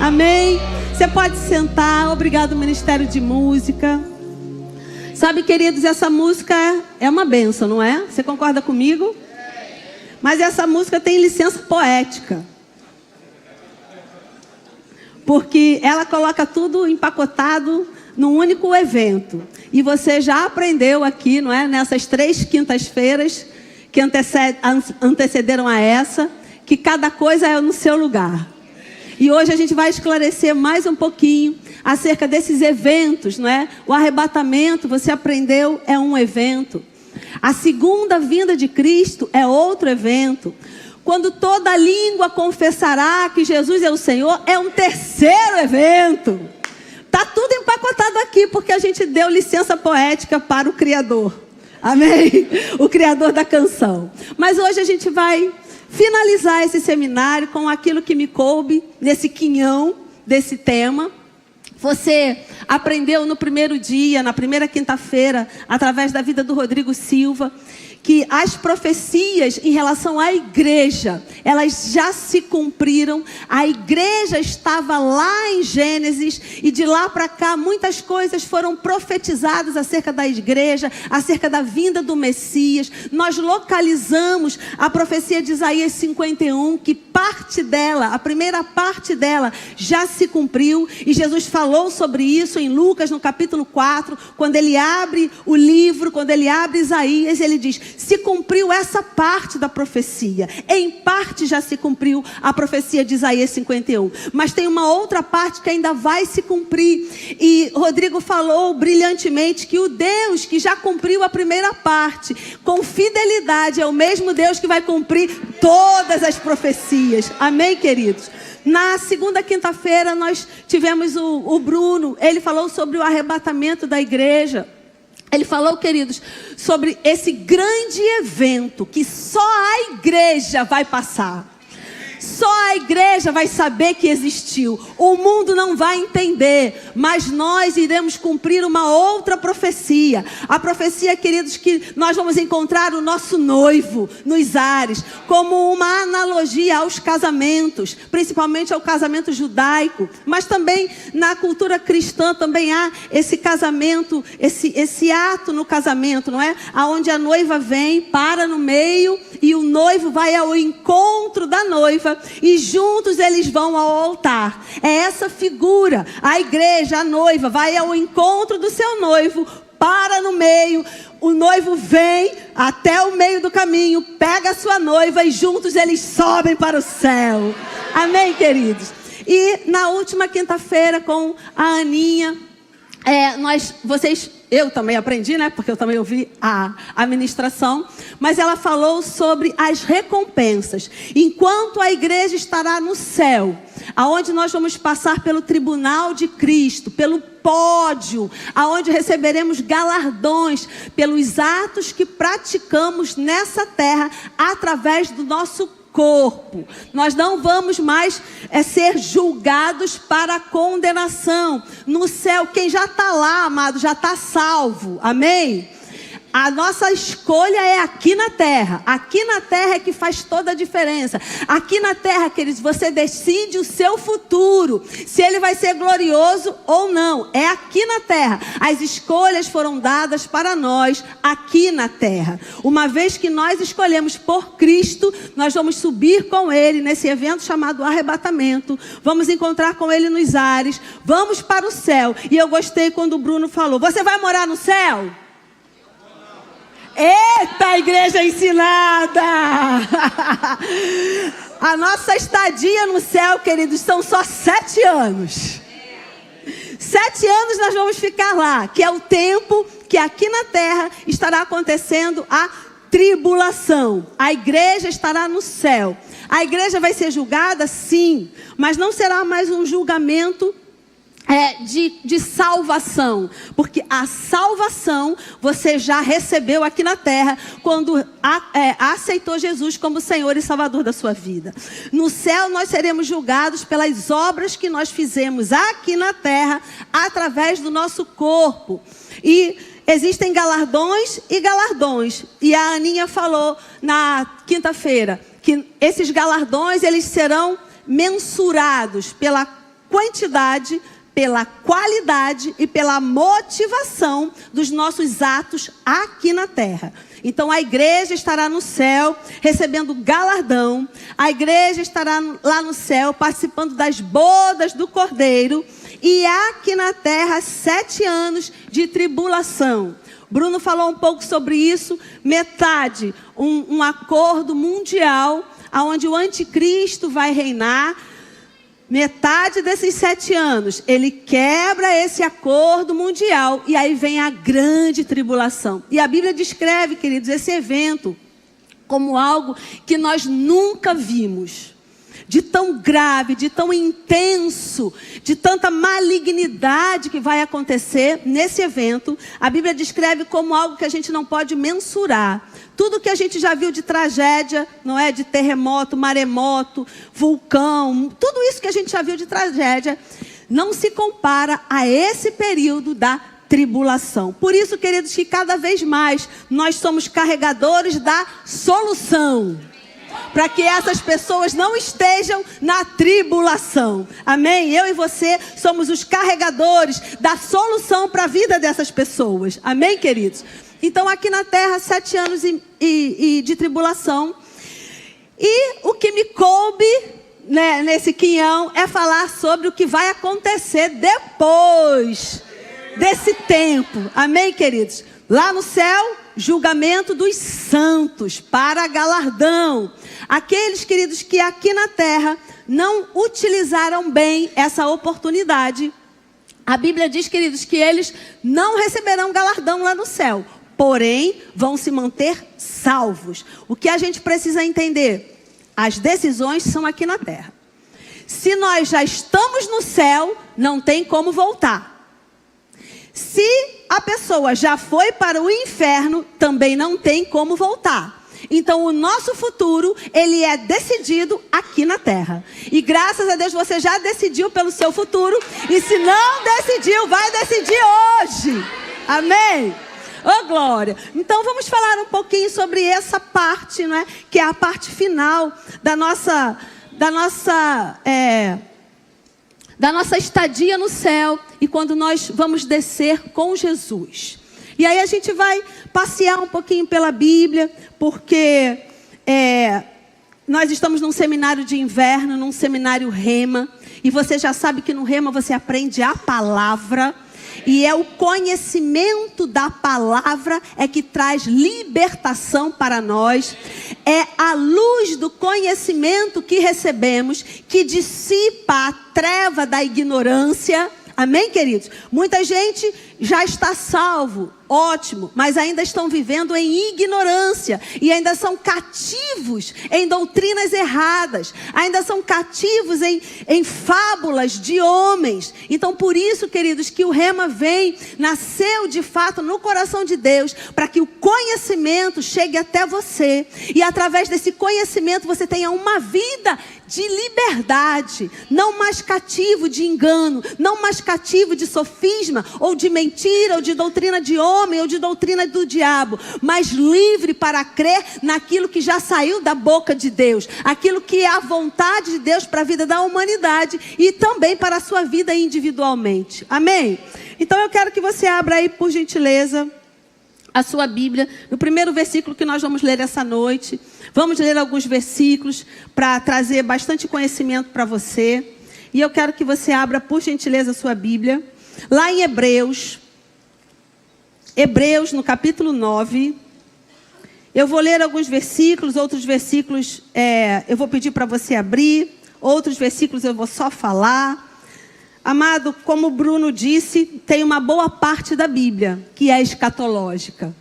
Amém? Você pode sentar. Obrigado, Ministério de Música. Sabe, queridos, essa música é uma bênção, não é? Você concorda comigo? Mas essa música tem licença poética. Porque ela coloca tudo empacotado num único evento. E você já aprendeu aqui, não é? Nessas 3 quintas-feiras que antecederam a essa, que cada coisa é no seu lugar. E hoje a gente vai esclarecer mais um pouquinho acerca desses eventos, não é? O arrebatamento, você aprendeu, é um evento. A segunda vinda de Cristo é outro evento. Quando toda língua confessará que Jesus é o Senhor, é um terceiro evento. Está tudo empacotado aqui, porque a gente deu licença poética para o Criador. Amém? O Criador da canção. Mas hoje a gente vai finalizar esse seminário com aquilo que me coube nesse quinhão desse tema. Você aprendeu no primeiro dia, na primeira quinta-feira, através da vida do Rodrigo Silva, que as profecias em relação à igreja, elas já se cumpriram. A igreja estava lá em Gênesis e de lá para cá muitas coisas foram profetizadas acerca da igreja, acerca da vinda do Messias. Nós localizamos a profecia de Isaías 51, que parte dela, a primeira parte dela já se cumpriu, e Jesus falou sobre isso em Lucas no capítulo 4, quando ele abre o livro, quando ele abre Isaías, ele diz: se cumpriu essa parte da profecia. Em parte já se cumpriu a profecia de Isaías 51. Mas tem uma outra parte que ainda vai se cumprir. E Rodrigo falou brilhantemente que o Deus que já cumpriu a primeira parte, com fidelidade, é o mesmo Deus que vai cumprir todas as profecias. Amém, queridos? Na segunda quinta-feira nós tivemos o Bruno. Ele falou sobre o arrebatamento da igreja. Ele falou, queridos, sobre esse grande evento que só a igreja vai passar. Só a igreja vai saber que existiu. O mundo não vai entender, mas nós iremos cumprir uma outra profecia. A profecia, queridos, que nós vamos encontrar o nosso noivo nos ares, como uma analogia aos casamentos, principalmente ao casamento judaico, mas também na cultura cristã também há esse casamento, esse ato no casamento, não é? Aonde a noiva vem, para no meio e o noivo vai ao encontro da noiva e juntos eles vão ao altar. É essa figura. A igreja, a noiva, vai ao encontro do seu noivo, para no meio, o noivo vem até o meio do caminho, pega a sua noiva e juntos eles sobem para o céu. Amém, queridos? E na última quinta-feira com a Aninha, eu também aprendi, né? Porque eu também ouvi a ministração. Mas ela falou sobre as recompensas. Enquanto a igreja estará no céu, aonde nós vamos passar pelo tribunal de Cristo, pelo pódio, aonde receberemos galardões pelos atos que praticamos nessa terra através do nosso corpo. Nós não vamos mais ser julgados para a condenação. No céu, quem já está lá, amado, já está salvo. Amém? A nossa escolha é aqui na terra. Aqui na terra é que faz toda a diferença. Aqui na terra, queridos, você decide o seu futuro. Se ele vai ser glorioso ou não. É aqui na terra. As escolhas foram dadas para nós aqui na terra. Uma vez que nós escolhemos por Cristo, nós vamos subir com ele nesse evento chamado arrebatamento. Vamos encontrar com ele nos ares. Vamos para o céu. E eu gostei quando o Bruno falou: você vai morar no céu? Eita, igreja ensinada! A nossa estadia no céu, queridos, são só 7 anos. 7 anos nós vamos ficar lá, que é o tempo que aqui na terra estará acontecendo a tribulação. A igreja estará no céu. A igreja vai ser julgada, sim, mas não será mais um julgamento de salvação, porque a salvação você já recebeu aqui na terra quando aceitou Jesus como Senhor e Salvador da sua vida. No céu nós seremos julgados pelas obras que nós fizemos aqui na terra através do nosso corpo. E existem galardões e galardões. E a Aninha falou na quinta-feira que esses galardões eles serão mensurados pela quantidade, pela qualidade e pela motivação dos nossos atos aqui na terra. Então a igreja estará no céu recebendo galardão, a igreja estará lá no céu participando das bodas do Cordeiro, e aqui na terra 7 anos de tribulação. Bruno falou um pouco sobre isso, metade, um acordo mundial, onde o anticristo vai reinar. Metade desses 7 anos, ele quebra esse acordo mundial, e aí vem a grande tribulação. E a Bíblia descreve, queridos, esse evento como algo que nós nunca vimos. De tão grave, de tão intenso, de tanta malignidade que vai acontecer nesse evento. A Bíblia descreve como algo que a gente não pode mensurar. Tudo que a gente já viu de tragédia, não é? De terremoto, maremoto, vulcão, tudo isso que a gente já viu de tragédia, não se compara a esse período da tribulação. Por isso, queridos, que cada vez mais nós somos carregadores da solução, para que essas pessoas não estejam na tribulação. Amém? Eu e você somos os carregadores da solução para a vida dessas pessoas. Amém, queridos? Então, aqui na terra, 7 anos de tribulação. E o que me coube, né, nesse quinhão é falar sobre o que vai acontecer depois desse tempo. Amém, queridos? Lá no céu, julgamento dos santos para galardão. Aqueles, queridos, que aqui na terra não utilizaram bem essa oportunidade. A Bíblia diz, queridos, que eles não receberão galardão lá no céu, porém vão se manter salvos. O que a gente precisa entender? As decisões são aqui na terra. Se nós já estamos no céu, não tem como voltar. Se a pessoa já foi para o inferno, também não tem como voltar. Então o nosso futuro, ele é decidido aqui na terra. E graças a Deus você já decidiu pelo seu futuro. E se não decidiu, vai decidir hoje. Amém? Oh, glória! Então vamos falar um pouquinho sobre essa parte, não é? Que é a parte final da nossa estadia no céu, e quando nós vamos descer com Jesus. E aí a gente vai passear um pouquinho pela Bíblia, porque nós estamos num seminário de inverno, num seminário Rema, e você já sabe que no Rema você aprende a palavra, e é o conhecimento da palavra que traz libertação para nós. É a luz do conhecimento que recebemos que dissipa a treva da ignorância. Amém, queridos? Muita gente já está salvo, ótimo, mas ainda estão vivendo em ignorância e ainda são cativos em doutrinas erradas, ainda são cativos em fábulas de homens. Então, por isso, queridos, que o Rema nasceu de fato no coração de Deus, para que o conhecimento chegue até você, e através desse conhecimento você tenha uma vida de liberdade, não mais cativo de engano, não mais cativo de sofisma, ou de mentira, ou de doutrina de homem, ou de doutrina do diabo, mas livre para crer naquilo que já saiu da boca de Deus, aquilo que é a vontade de Deus para a vida da humanidade e também para a sua vida individualmente. Amém? Então eu quero que você abra aí, por gentileza, a sua Bíblia, no primeiro versículo que nós vamos ler essa noite. Vamos ler alguns versículos para trazer bastante conhecimento para você. E eu quero que você abra, por gentileza, a sua Bíblia. Lá em Hebreus, no capítulo 9. Eu vou ler alguns versículos, outros versículos eu vou pedir para você abrir. Outros versículos eu vou só falar. Amado, como o Bruno disse, tem uma boa parte da Bíblia que é escatológica.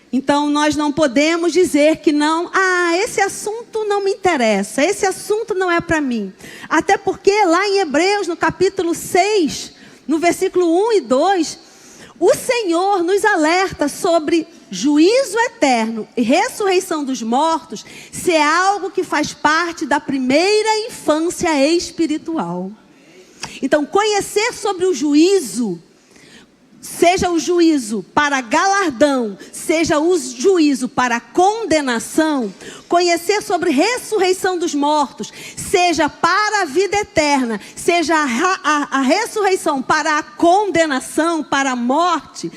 Então, nós não podemos dizer que não, esse assunto não me interessa, esse assunto não é para mim. Até porque lá em Hebreus, no capítulo 6, no versículo 1 e 2, o Senhor nos alerta sobre juízo eterno e ressurreição dos mortos, se é algo que faz parte da primeira infância espiritual. Então, conhecer sobre o juízo seja o juízo para galardão, seja o juízo para condenação, conhecer sobre ressurreição dos mortos, seja para a vida eterna, seja a ressurreição para a condenação, para a morte,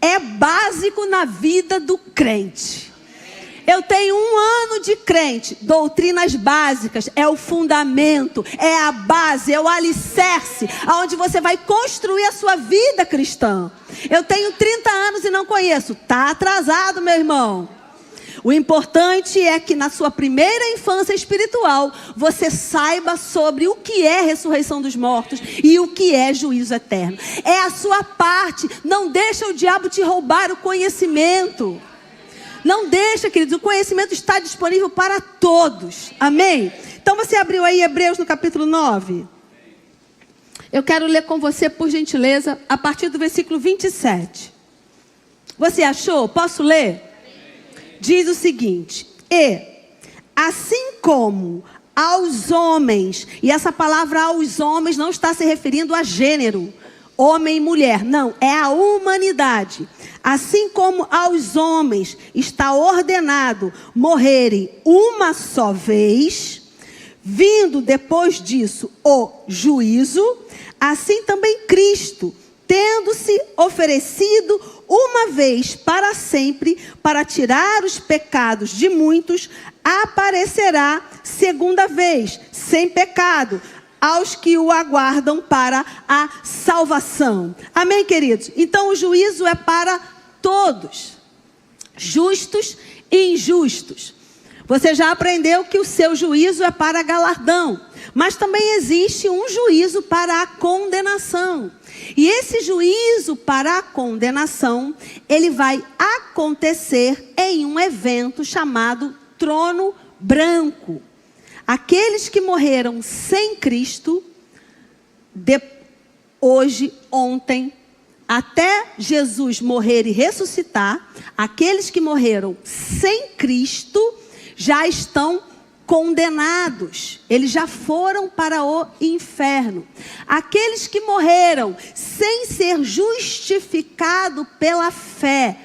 é básico na vida do crente. Eu tenho 1 ano de crente, doutrinas básicas, é o fundamento, é a base, é o alicerce, aonde você vai construir a sua vida cristã. Eu tenho 30 anos e não conheço, está atrasado, meu irmão. O importante é que na sua primeira infância espiritual, você saiba sobre o que é ressurreição dos mortos e o que é juízo eterno. É a sua parte, não deixa o diabo te roubar o conhecimento. Não deixa, queridos, o conhecimento está disponível para todos. Amém? Então você abriu aí Hebreus no capítulo 9. Eu quero ler com você, por gentileza, a partir do versículo 27. Você achou? Posso ler? Diz o seguinte: e assim como aos homens, e essa palavra aos homens não está se referindo a gênero, homem e mulher, não, é a humanidade. Assim como aos homens está ordenado morrerem uma só vez, vindo depois disso o juízo, assim também Cristo, tendo-se oferecido uma vez para sempre, para tirar os pecados de muitos, aparecerá segunda vez, sem pecado, aos que o aguardam para a salvação. Amém, queridos? Então o juízo é para todos, justos e injustos. Você já aprendeu que o seu juízo é para galardão, mas também existe um juízo para a condenação. E esse juízo para a condenação, ele vai acontecer em um evento chamado trono branco. Aqueles que morreram sem Cristo, hoje, ontem, até Jesus morrer e ressuscitar, aqueles que morreram sem Cristo já estão condenados. Eles já foram para o inferno. Aqueles que morreram sem ser justificado pela fé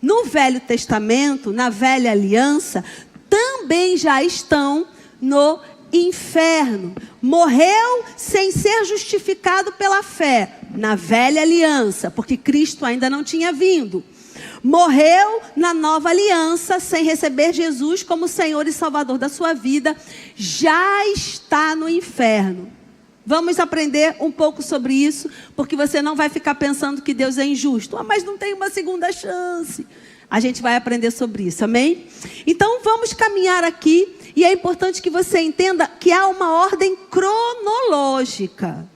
no Velho Testamento, na Velha Aliança, também já estão no inferno. Morreu sem ser justificado pela fé na Velha Aliança, porque Cristo ainda não tinha vindo. Morreu na Nova Aliança sem receber Jesus como Senhor e Salvador da sua vida, já está no inferno. Vamos aprender um pouco sobre isso, porque você não vai ficar pensando que Deus é injusto. Mas não tem uma segunda chance. A gente vai aprender sobre isso, amém? Então vamos caminhar aqui. E é importante que você entenda que há uma ordem cronológica.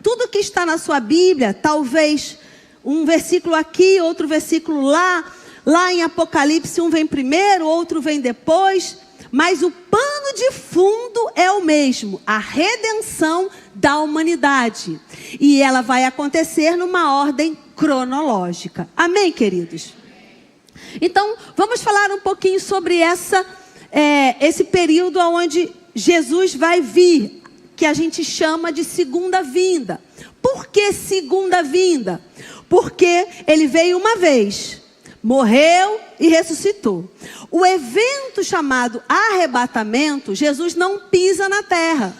Tudo que está na sua Bíblia, talvez um versículo aqui, outro versículo lá. Lá em Apocalipse, um vem primeiro, outro vem depois. Mas o pano de fundo é o mesmo, a redenção da humanidade. E ela vai acontecer numa ordem cronológica. Amém, queridos? Então, vamos falar um pouquinho sobre esse período onde Jesus vai vir, que a gente chama de segunda vinda. Por que segunda vinda? Porque ele veio uma vez, morreu e ressuscitou. O evento chamado arrebatamento, Jesus não pisa na terra.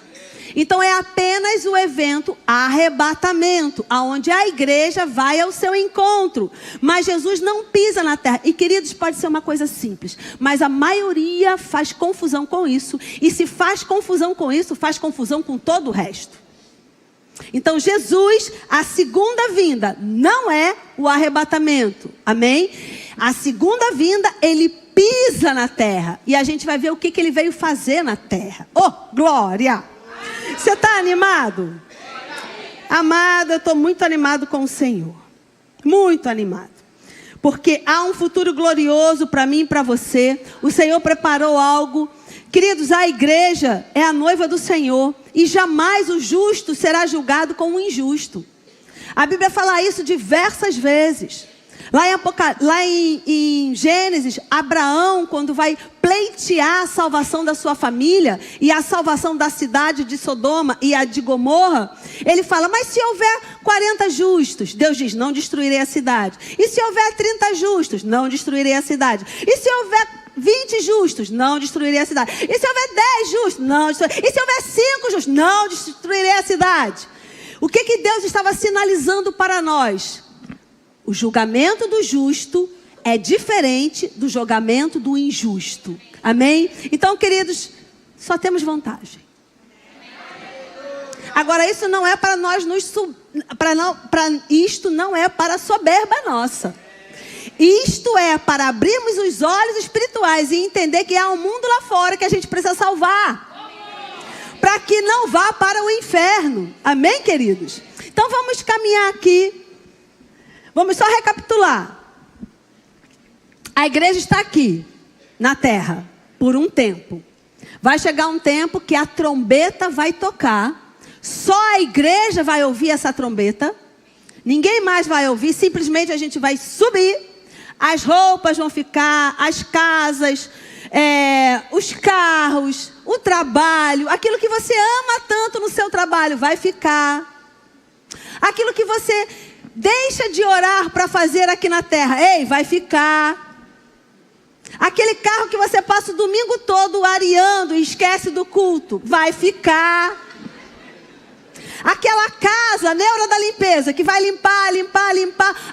Então é apenas o evento arrebatamento, aonde a igreja vai ao seu encontro. Mas Jesus não pisa na terra. E queridos, pode ser uma coisa simples, mas a maioria faz confusão com isso. E se faz confusão com isso, faz confusão com todo o resto. Então Jesus, a segunda vinda não é o arrebatamento. Amém? A segunda vinda, ele pisa na terra. E a gente vai ver o que ele veio fazer na terra. Oh, glória! Você está animado? Amado, eu estou muito animado com o Senhor. Muito animado. Porque há um futuro glorioso para mim e para você. O Senhor preparou algo. Queridos, a igreja é a noiva do Senhor. E jamais o justo será julgado como o injusto. A Bíblia fala isso diversas vezes. Lá em Gênesis, Abraão, quando vai pleitear a salvação da sua família e a salvação da cidade de Sodoma e a de Gomorra, ele fala, mas se houver 40 justos, Deus diz, não destruirei a cidade. E se houver 30 justos, não destruirei a cidade. E se houver 20 justos, não destruirei a cidade. E se houver 10 justos, não destruirei. E se houver 5 justos, não destruirei a cidade. O que Deus estava sinalizando para nós? O julgamento do justo é diferente do julgamento do injusto. Amém? Então, queridos, só temos vantagem. Agora, isso não é para nós isto não é para a soberba nossa. Isto é para abrirmos os olhos espirituais e entender que há um mundo lá fora que a gente precisa salvar. Para que não vá para o inferno. Amém, queridos? Então, vamos caminhar aqui. Vamos só recapitular. A igreja está aqui, na terra, por um tempo. Vai chegar um tempo que a trombeta vai tocar. Só a igreja vai ouvir essa trombeta. Ninguém mais vai ouvir. Simplesmente a gente vai subir. As roupas vão ficar, as casas, os carros, o trabalho. Aquilo que você ama tanto no seu trabalho vai ficar. Aquilo que você deixa de orar para fazer aqui na terra, ei, vai ficar. Aquele carro que você passa o domingo todo areando e esquece do culto, vai ficar. Aquela casa, neura da limpeza, que vai limpar.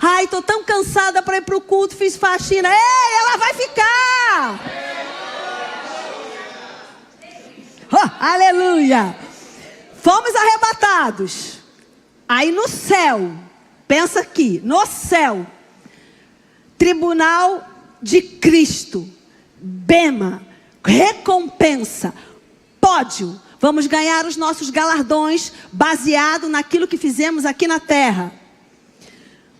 Ai, estou tão cansada para ir para o culto, fiz faxina. Ei, ela vai ficar. Oh, aleluia. Fomos arrebatados. Aí no céu, pensa aqui, no céu, tribunal de Cristo, bema, recompensa, pódio. Vamos ganhar os nossos galardões baseado naquilo que fizemos aqui na terra.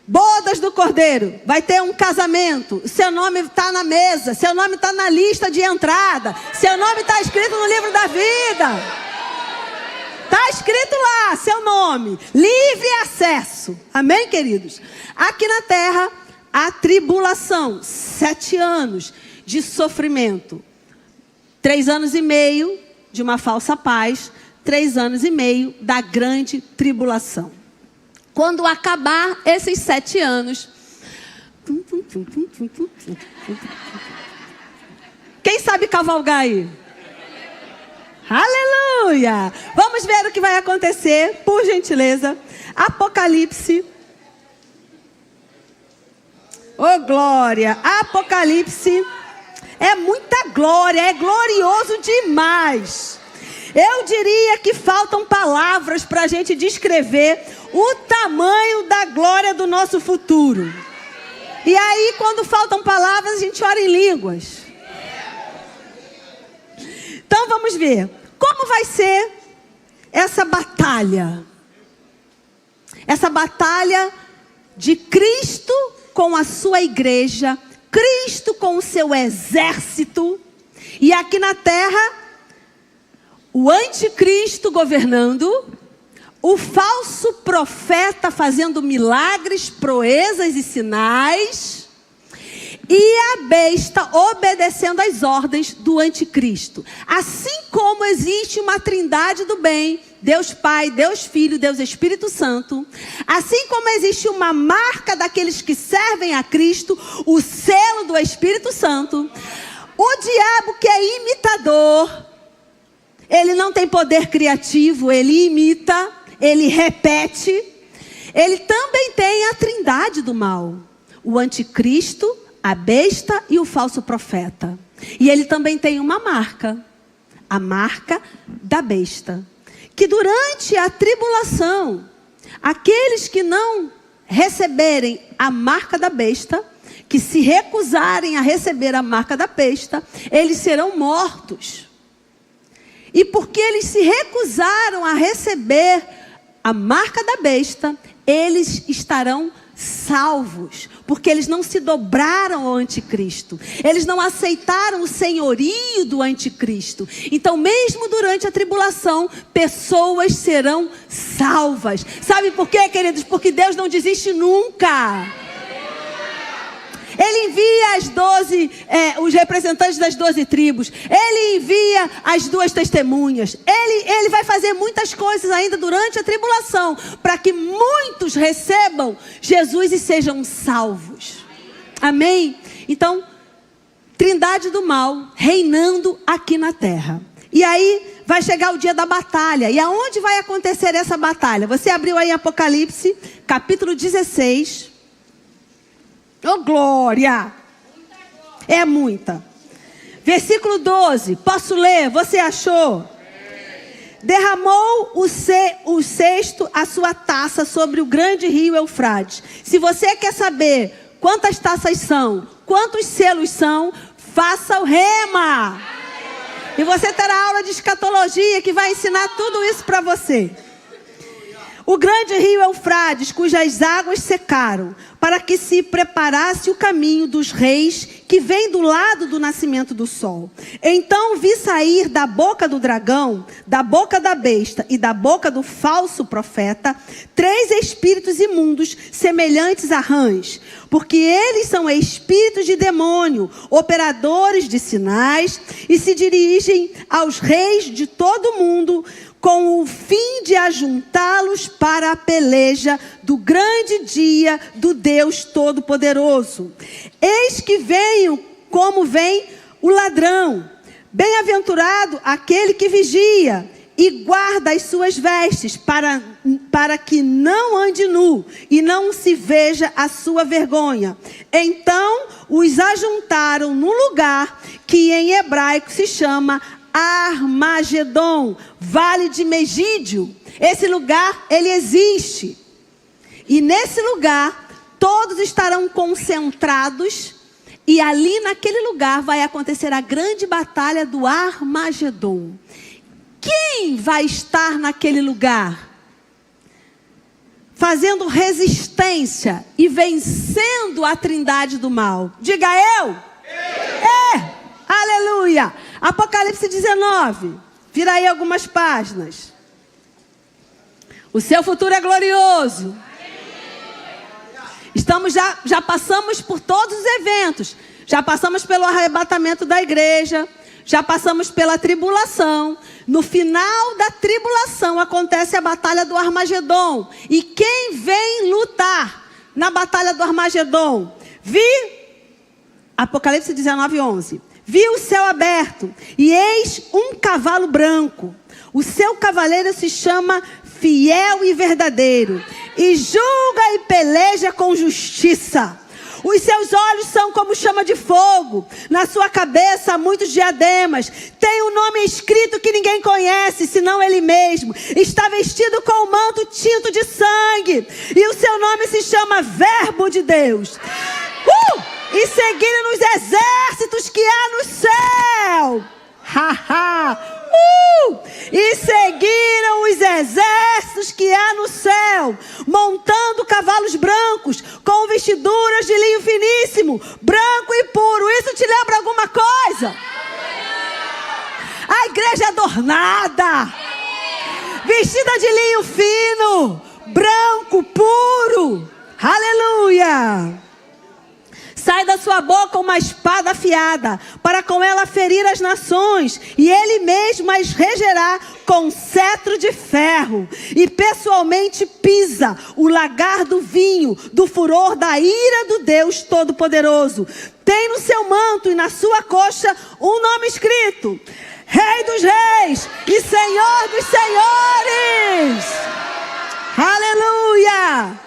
Bodas do Cordeiro, vai ter um casamento, seu nome está na mesa, seu nome está na lista de entrada, seu nome está escrito no livro da vida. Está escrito lá, seu nome, livre acesso. Amém, queridos? Aqui na terra, a tribulação, 7 anos de sofrimento, 3 anos e meio de uma falsa paz, 3 anos e meio da grande tribulação. Quando acabar esses 7 anos, quem sabe cavalgar aí? Aleluia! Vamos ver o que vai acontecer, por gentileza. Apocalipse. Oh, glória! Apocalipse. É muita glória, é glorioso demais. Eu diria que faltam palavras para a gente descrever o tamanho da glória do nosso futuro. E aí, quando faltam palavras, a gente ora em línguas. Então, vamos ver. Como vai ser essa batalha? Essa batalha de Cristo com a sua igreja, Cristo com o seu exército, e aqui na terra, o anticristo governando, o falso profeta fazendo milagres, proezas e sinais, e a besta obedecendo às ordens do anticristo. Assim como existe uma trindade do bem, Deus Pai, Deus Filho, Deus Espírito Santo, assim como existe uma marca daqueles que servem a Cristo, o selo do Espírito Santo, o diabo, que é imitador, ele não tem poder criativo, ele imita, ele repete, ele também tem a trindade do mal, o anticristo, a besta e o falso profeta. E ele também tem uma marca, a marca da besta. Que durante a tribulação, aqueles que não receberem a marca da besta, que se recusarem a receber a marca da besta, eles serão mortos. E porque eles se recusaram a receber a marca da besta, eles estarão salvos, porque eles não se dobraram ao anticristo, eles não aceitaram o senhorio do anticristo. Então, mesmo durante a tribulação, pessoas serão salvas. Sabe por quê, queridos? Porque Deus não desiste nunca. Ele envia os representantes das 12 tribos. Ele envia as 2 testemunhas. Ele vai fazer muitas coisas ainda durante a tribulação, para que muitos recebam Jesus e sejam salvos. Amém? Então, trindade do mal reinando aqui na terra. E aí vai chegar o dia da batalha. E aonde vai acontecer essa batalha? Você abriu aí Apocalipse, capítulo 16. Oh, glória! É muita. Versículo 12. Posso ler? Você achou? Derramou o sexto a sua taça sobre o grande rio Eufrates. Se você quer saber quantas taças são, quantos selos são, faça o rema. E você terá aula de escatologia que vai ensinar tudo isso para você. O grande rio Eufrates, cujas águas secaram, para que se preparasse o caminho dos reis que vem do lado do nascimento do sol. Então vi sair da boca do dragão, da boca da besta e da boca do falso profeta, 3 espíritos imundos semelhantes a rãs, porque eles são espíritos de demônio, operadores de sinais, e se dirigem aos reis de todo o mundo, com o fim de ajuntá-los para a peleja do grande dia do Deus Todo-Poderoso. Eis que venho como vem o ladrão. Bem-aventurado aquele que vigia e guarda as suas vestes, para que não ande nu e não se veja a sua vergonha. Então os ajuntaram no lugar que em hebraico se chama Armagedon, Vale de Megídio. Esse lugar, ele existe. E nesse lugar, todos estarão concentrados. E ali naquele lugar vai acontecer a grande batalha do Armagedon. Quem vai estar naquele lugar? Fazendo resistência e vencendo a trindade do mal. Diga eu. Aleluia. Apocalipse 19. Vira aí algumas páginas. O seu futuro é glorioso. Já passamos por todos os eventos. Já passamos pelo arrebatamento da igreja. Já passamos pela tribulação. No final da tribulação acontece a batalha do Armagedon. E quem vem lutar na batalha do Armagedon? Apocalipse 19, 11. Vi o céu aberto, e eis um cavalo branco. O seu cavaleiro se chama Fiel e Verdadeiro, e julga e peleja com justiça. Os seus olhos são como chama de fogo. Na sua cabeça há muitos diademas. Tem um nome escrito que ninguém conhece, senão ele mesmo. Está vestido com um manto tinto de sangue. E o seu nome se chama Verbo de Deus. E seguiram nos exércitos que há no céu. E seguiram os exércitos que há no céu, montando cavalos brancos, com vestiduras de linho finíssimo, branco e puro. Isso te lembra alguma coisa? A igreja adornada, vestida de linho fino, branco, puro. Aleluia. Sai da sua boca uma espada afiada, para com ela ferir as nações, e ele mesmo as regerá com cetro de ferro, e pessoalmente pisa o lagar do vinho, do furor da ira do Deus Todo-Poderoso. Tem no seu manto e na sua coxa um nome escrito: Rei dos Reis e Senhor dos Senhores. Aleluia!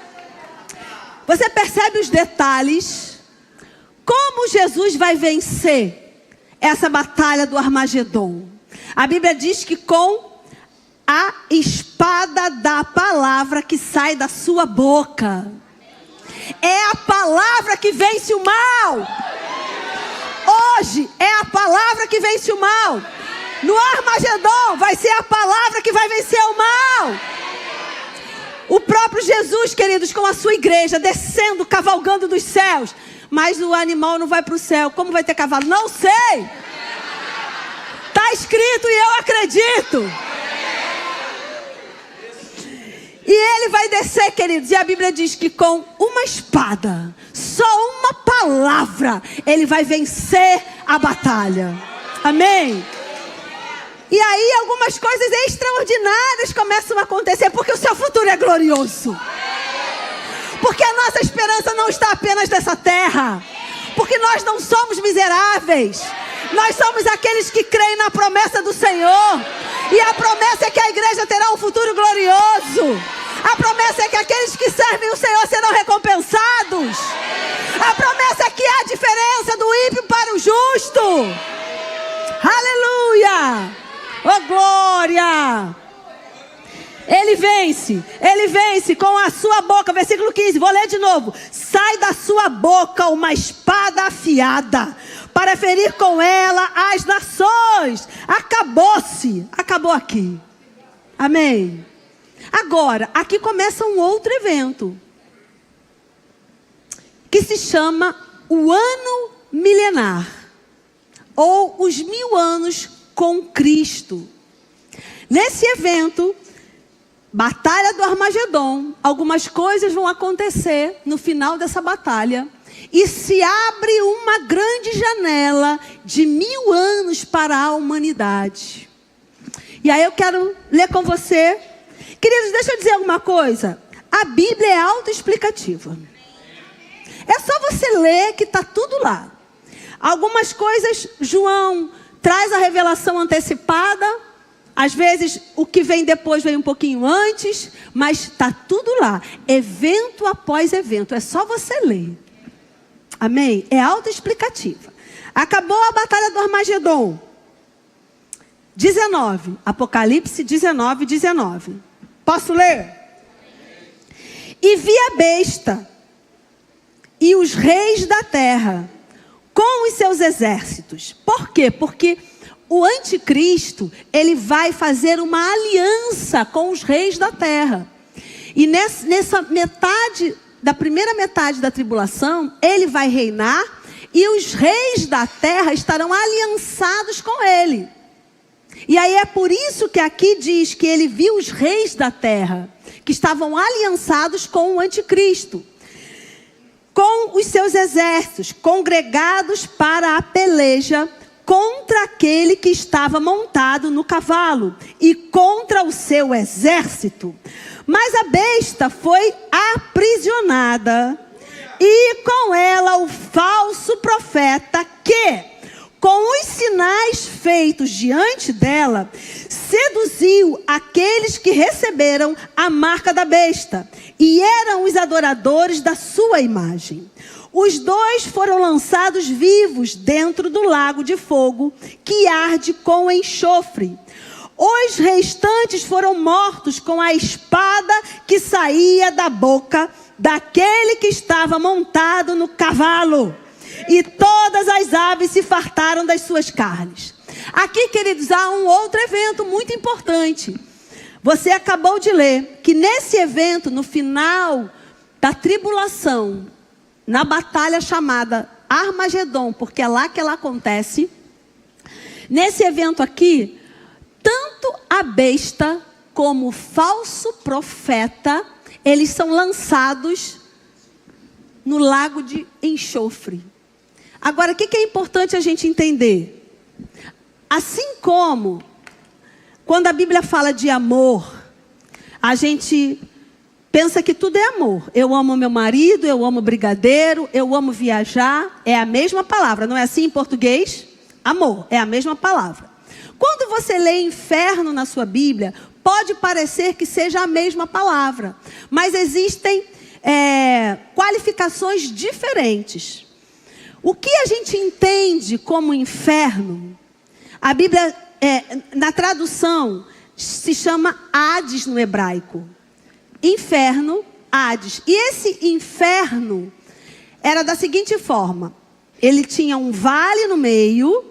Você percebe os detalhes? Como Jesus vai vencer essa batalha do Armagedon? A Bíblia diz que com a espada da palavra que sai da sua boca. É a palavra que vence o mal. Hoje é a palavra que vence o mal. No Armagedon vai ser a palavra que vai vencer o mal. O próprio Jesus, queridos, com a sua igreja, descendo, cavalgando dos céus. Mas o animal não vai para o céu. Como vai ter cavalo? Não sei. Está escrito e eu acredito. E ele vai descer, queridos. E a Bíblia diz que com uma espada só uma palavra, ele vai vencer a batalha. Amém? E aí algumas coisas extraordinárias começam a acontecer, porque o seu futuro é glorioso. Porque a nossa esperança não está apenas nessa terra. Porque nós não somos miseráveis. Nós somos aqueles que creem na promessa do Senhor. E a promessa é que a igreja terá um futuro glorioso. A promessa é que aqueles que servem o Senhor serão recompensados. A promessa é que há diferença do ímpio para o justo. Aleluia! Oh, glória! Ele vence com a sua boca, versículo 15, vou ler de novo. Sai da sua boca uma espada afiada, para ferir com ela as nações. Acabou aqui. Amém. Agora, aqui começa um outro evento, que se chama o ano milenar, ou os 1000 anos com Cristo. Nesse evento, Batalha do Armagedon, algumas coisas vão acontecer no final dessa batalha. E se abre uma grande janela de 1000 anos para a humanidade. E aí eu quero ler com você. Queridos, deixa eu dizer alguma coisa. A Bíblia é autoexplicativa. É só você ler que está tudo lá. Algumas coisas, João traz a revelação antecipada. Às vezes, o que vem depois vem um pouquinho antes, mas está tudo lá. Evento após evento. É só você ler. Amém? É autoexplicativa. Acabou a batalha do Armagedon. 19. Apocalipse 19, 19. Posso ler? E vi a besta e os reis da terra com os seus exércitos. Por quê? Porque o anticristo, ele vai fazer uma aliança com os reis da terra. E nessa metade, da primeira metade da tribulação, ele vai reinar e os reis da terra estarão aliançados com ele. E aí é por isso que aqui diz que ele viu os reis da terra, que estavam aliançados com o anticristo, com os seus exércitos, congregados para a peleja contra aquele que estava montado no cavalo e contra o seu exército. Mas a besta foi aprisionada e com ela o falso profeta que, com os sinais feitos diante dela, seduziu aqueles que receberam a marca da besta e eram os adoradores da sua imagem. Os dois foram lançados vivos dentro do lago de fogo que arde com enxofre. Os restantes foram mortos com a espada que saía da boca daquele que estava montado no cavalo. E todas as aves se fartaram das suas carnes. Aqui, queridos, há um outro evento muito importante. Você acabou de ler que nesse evento, no final da tribulação, na batalha chamada Armagedon, porque é lá que ela acontece. Nesse evento aqui, tanto a besta como o falso profeta, eles são lançados no lago de enxofre. Agora, o que é importante a gente entender? Assim como, quando a Bíblia fala de amor, a gente pensa que tudo é amor. Eu amo meu marido, eu amo brigadeiro, eu amo viajar. É a mesma palavra, não é assim em português? Amor, é a mesma palavra. Quando você lê inferno na sua Bíblia, pode parecer que seja a mesma palavra. Mas existem qualificações diferentes. O que a gente entende como inferno, a Bíblia, na tradução, se chama Hades no hebraico. Inferno, Hades. E esse inferno era da seguinte forma. Ele tinha um vale no meio.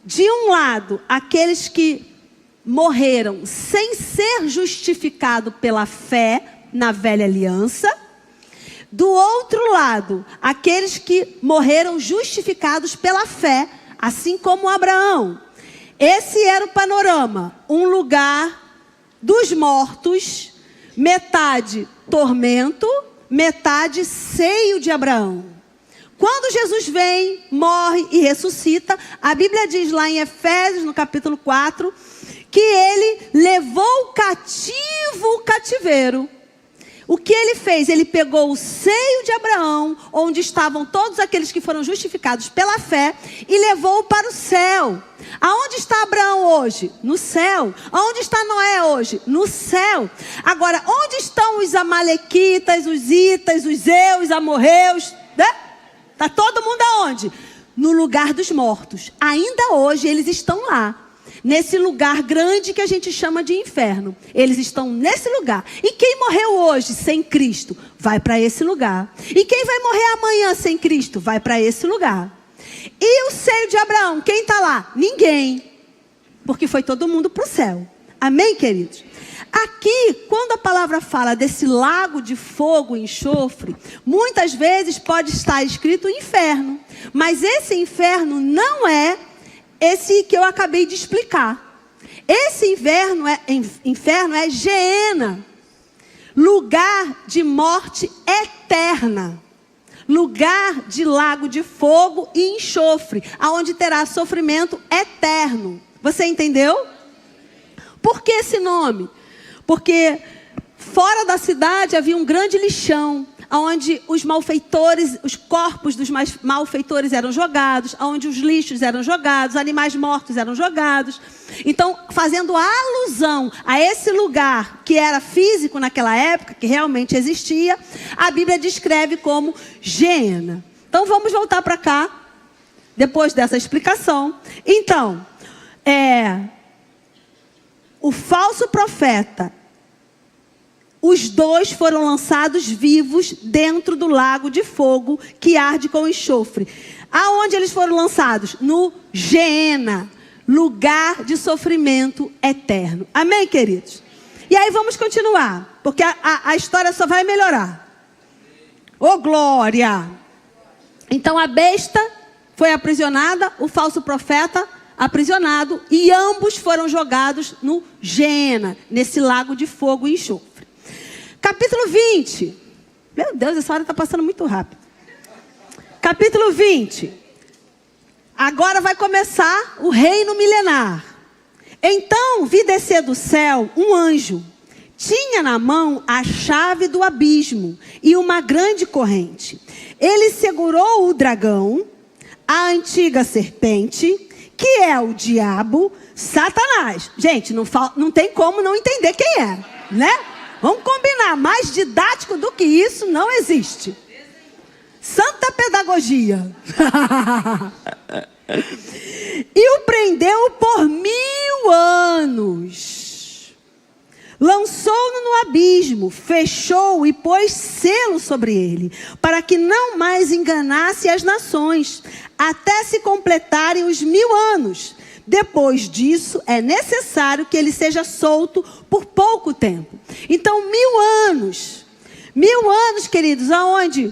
De um lado, aqueles que morreram sem ser justificado pela fé na velha aliança. Do outro lado, aqueles que morreram justificados pela fé, assim como Abraão. Esse era o panorama. Um lugar dos mortos, metade tormento, metade seio de Abraão. Quando Jesus vem, morre e ressuscita, a Bíblia diz lá em Efésios, no capítulo 4, que ele levou cativo o cativeiro. O que ele fez? Ele pegou o seio de Abraão, onde estavam todos aqueles que foram justificados pela fé, e levou-o para o céu. Aonde está Abraão hoje? No céu. Aonde está Noé hoje? No céu. Agora, onde estão os amalequitas, os itas, os zeus, os amorreus? Está todo mundo aonde? No lugar dos mortos. Ainda hoje eles estão lá. Nesse lugar grande que a gente chama de inferno. Eles estão nesse lugar. E quem morreu hoje sem Cristo, vai para esse lugar. E quem vai morrer amanhã sem Cristo, vai para esse lugar. E o seio de Abraão, quem está lá? Ninguém. Porque foi todo mundo para o céu. Amém, queridos? Aqui, quando a palavra fala desse lago de fogo e enxofre, muitas vezes pode estar escrito inferno. Mas esse inferno não é esse que eu acabei de explicar. Esse inferno é Geena, lugar de morte eterna, lugar de lago de fogo e enxofre, aonde terá sofrimento eterno. Você entendeu? Por que esse nome? Porque fora da cidade havia um grande lixão, onde os malfeitores, os corpos dos malfeitores eram jogados, onde os lixos eram jogados, animais mortos eram jogados. Então, fazendo alusão a esse lugar que era físico naquela época, que realmente existia, a Bíblia descreve como Geena. Então, vamos voltar para cá, depois dessa explicação. Então, o falso profeta, os dois foram lançados vivos dentro do lago de fogo que arde com enxofre. Aonde eles foram lançados? No Geena, lugar de sofrimento eterno. Amém, queridos? E aí vamos continuar, porque a história só vai melhorar. Ô, glória! Então a besta foi aprisionada, o falso profeta aprisionado, e ambos foram jogados no Geena, nesse lago de fogo e enxofre. Capítulo 20. Meu Deus, essa hora está passando muito rápido. Capítulo 20. Agora vai começar o reino milenar. Então vi descer do céu um anjo. Tinha na mão a chave do abismo e uma grande corrente. Ele segurou o dragão, a antiga serpente, que é o diabo, Satanás. Gente, não tem como não entender quem é, né? Vamos combinar, mais didático do que isso não existe. Santa pedagogia. E o prendeu por 1000 anos. Lançou-no no abismo, fechou e pôs selo sobre ele, para que não mais enganasse as nações, até se completarem os 1000 anos. Depois disso, é necessário que ele seja solto por pouco tempo. Então, 1000 anos. 1000 anos, queridos, aonde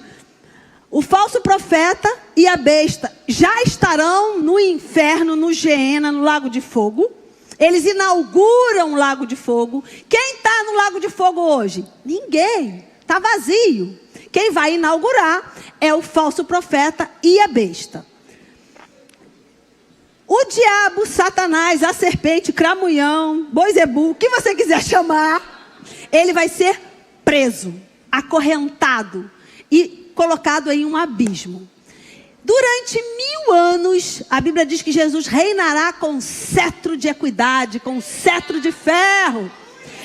o falso profeta e a besta já estarão no inferno, no Geena, no lago de fogo. Eles inauguram o lago de fogo. Quem está no lago de fogo hoje? Ninguém. Está vazio. Quem vai inaugurar é o falso profeta e a besta. O diabo, Satanás, a serpente, cramunhão, Boizebu, o que você quiser chamar, ele vai ser preso, acorrentado e colocado em um abismo. Durante 1000 anos, a Bíblia diz que Jesus reinará com cetro de equidade, com cetro de ferro.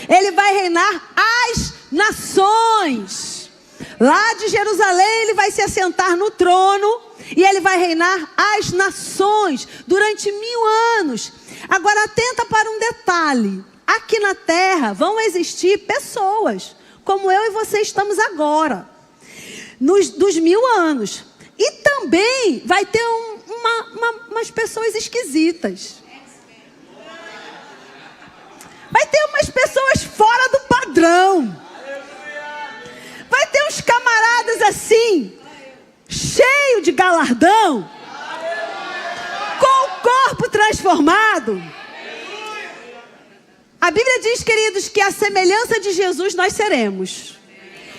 Ele vai reinar as nações. Lá de Jerusalém, ele vai se assentar no trono. E ele vai reinar as nações durante 1000 anos. Agora atenta para um detalhe. Aqui na terra vão existir pessoas, como eu e você estamos agora. Dos 1000 anos. E também vai ter umas pessoas esquisitas. Vai ter umas pessoas fora do padrão. Vai ter uns camaradas assim, cheio de galardão, com o corpo transformado. A Bíblia diz, queridos, que a semelhança de Jesus nós seremos.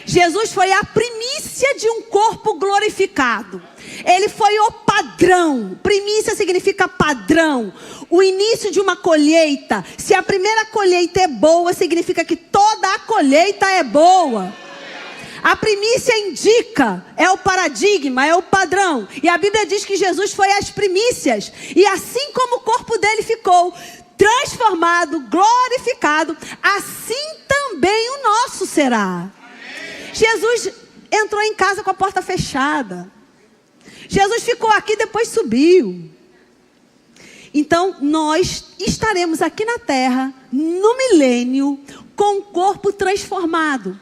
Jesus foi a primícia de um corpo glorificado. Ele foi o padrão. Primícia significa padrão. O início de uma colheita. Se a primeira colheita é boa, significa que toda a colheita é boa. A primícia indica, é o paradigma, é o padrão. E a Bíblia diz que Jesus foi as primícias. E assim como o corpo dele ficou transformado, glorificado, assim também o nosso será. Jesus entrou em casa com a porta fechada. Jesus ficou aqui, depois subiu. Então, nós estaremos aqui na terra, no milênio, com o corpo transformado.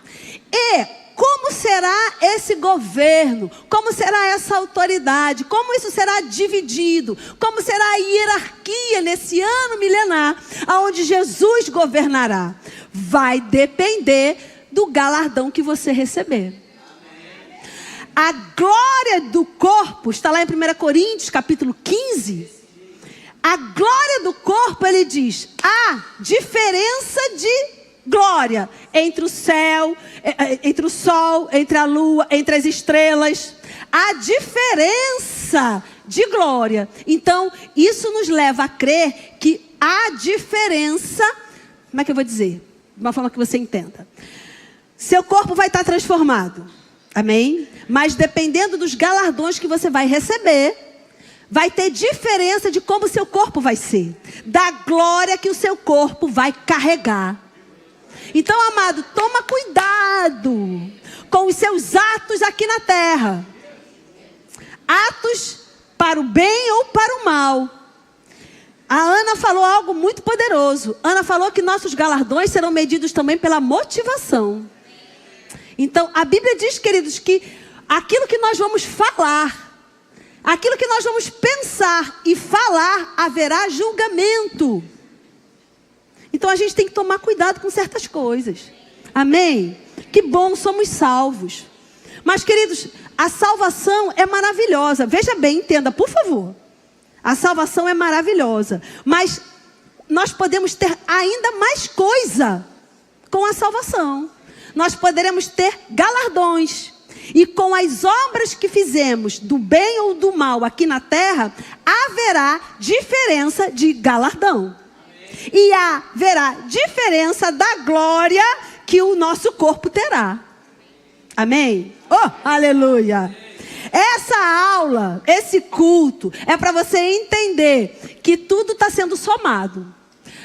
E como será esse governo? Como será essa autoridade? Como isso será dividido? Como será a hierarquia nesse ano milenar, onde Jesus governará? Vai depender do galardão que você receber. A glória do corpo, está lá em 1 Coríntios, capítulo 15. A glória do corpo, ele diz, há diferença de glória entre o céu, entre o sol, entre a lua, entre as estrelas. Há diferença de glória. Então, isso nos leva a crer que há diferença. Como é que eu vou dizer? De uma forma que você entenda. Seu corpo vai estar transformado. Amém? Mas dependendo dos galardões que você vai receber, vai ter diferença de como o seu corpo vai ser. Da glória que o seu corpo vai carregar. Então, amado, toma cuidado com os seus atos aqui na terra. Atos para o bem ou para o mal. A Ana falou algo muito poderoso. Ana falou que nossos galardões serão medidos também pela motivação. Então, a Bíblia diz, queridos, que aquilo que nós vamos falar, aquilo que nós vamos pensar e falar, haverá julgamento. Então, a gente tem que tomar cuidado com certas coisas. Amém? Que bom, somos salvos. Mas, queridos, a salvação é maravilhosa. Veja bem, entenda, por favor. A salvação é maravilhosa. Mas nós podemos ter ainda mais coisa com a salvação. Nós poderemos ter galardões. E com as obras que fizemos, do bem ou do mal aqui na terra, haverá diferença de galardão. E haverá diferença da glória que o nosso corpo terá. Amém? Oh, aleluia! Essa aula, esse culto, é para você entender que tudo está sendo somado.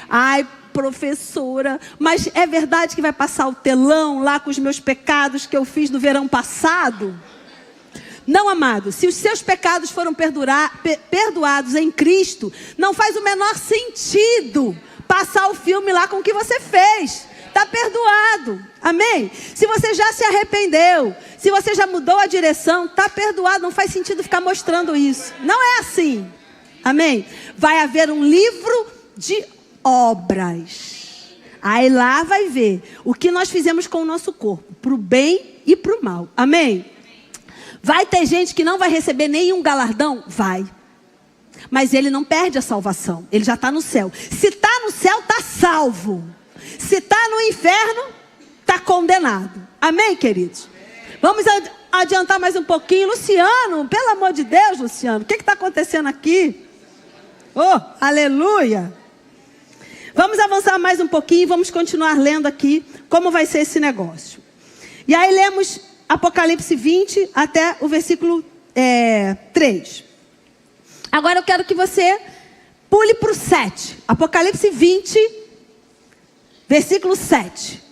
Ai, professora, mas é verdade que vai passar o telão lá com os meus pecados que eu fiz no verão passado? Não, amado, se os seus pecados foram perdoados em Cristo, não faz o menor sentido passar o filme lá com o que você fez. Está perdoado, amém? Se você já se arrependeu, se você já mudou a direção, está perdoado, não faz sentido ficar mostrando isso. Não é assim, amém? Vai haver um livro de obras. Aí lá vai ver o que nós fizemos com o nosso corpo, para o bem e para o mal, amém? Vai ter gente que não vai receber nenhum galardão? Vai. Mas ele não perde a salvação, ele já está no céu. Se está no céu, está salvo. Se está no inferno, está condenado. Amém, queridos? Vamos adiantar mais um pouquinho. Luciano, pelo amor de Deus, Luciano, o que está acontecendo aqui? Oh, aleluia! Vamos avançar mais um pouquinho e vamos continuar lendo aqui como vai ser esse negócio. E aí lemos Apocalipse 20 até o versículo 3. Agora eu quero que você pule para o 7. Apocalipse 20, versículo 7.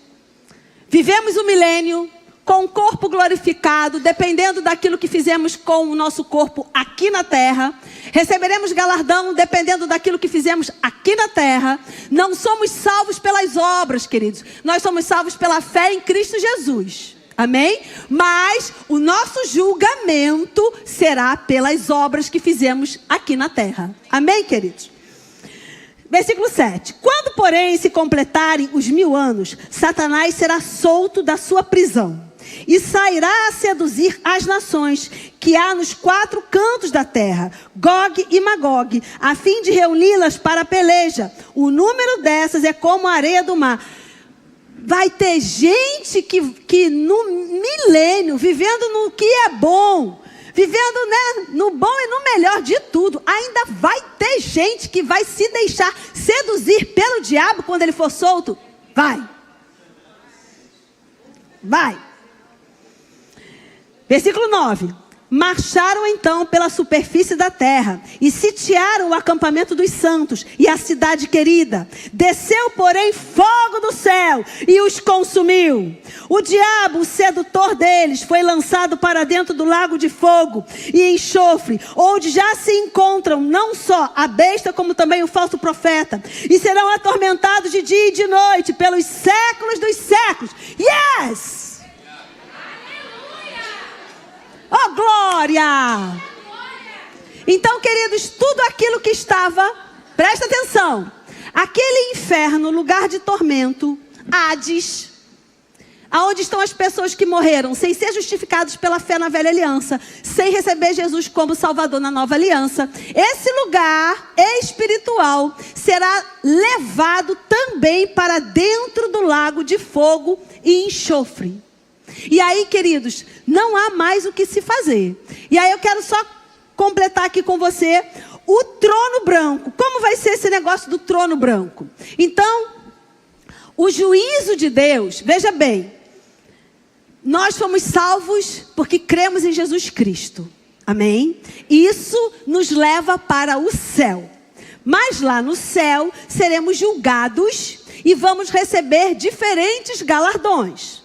Vivemos o milênio com o corpo glorificado, dependendo daquilo que fizemos com o nosso corpo aqui na terra. Receberemos galardão dependendo daquilo que fizemos aqui na terra. Não somos salvos pelas obras, queridos. Nós somos salvos pela fé em Cristo Jesus. Amém? Mas o nosso julgamento será pelas obras que fizemos aqui na terra. Amém, queridos? Versículo 7. Quando, porém, se completarem os 1000 anos, Satanás será solto da sua prisão e sairá a seduzir as nações que há nos 4 cantos da terra, Gog e Magog, a fim de reuni-las para a peleja. O número dessas é como a areia do mar. Vai ter gente que no milênio, vivendo no que é bom, vivendo, né, no bom e no melhor de tudo, ainda vai ter gente que vai se deixar seduzir pelo diabo quando ele for solto. Vai. Versículo 9. Marcharam então pela superfície da terra e sitiaram o acampamento dos santos e a cidade querida. Desceu, porém, fogo do céu e os consumiu. O diabo, o sedutor deles, foi lançado para dentro do lago de fogo e enxofre, onde já se encontram não só a besta, como também o falso profeta. E serão atormentados de dia e de noite pelos séculos dos séculos. Yes! Oh, glória! Então, queridos, tudo aquilo que estava, presta atenção, aquele inferno, lugar de tormento, Hades, aonde estão as pessoas que morreram sem ser justificados pela fé na velha aliança, sem receber Jesus como Salvador na nova aliança, esse lugar espiritual será levado também para dentro do lago de fogo e enxofre. E aí, queridos, não há mais o que se fazer. E aí eu quero só completar aqui com você o trono branco. Como vai ser esse negócio do trono branco? Então, o juízo de Deus, veja bem, nós fomos salvos porque cremos em Jesus Cristo. Amém? Isso nos leva para o céu. Mas lá no céu seremos julgados e vamos receber diferentes galardões.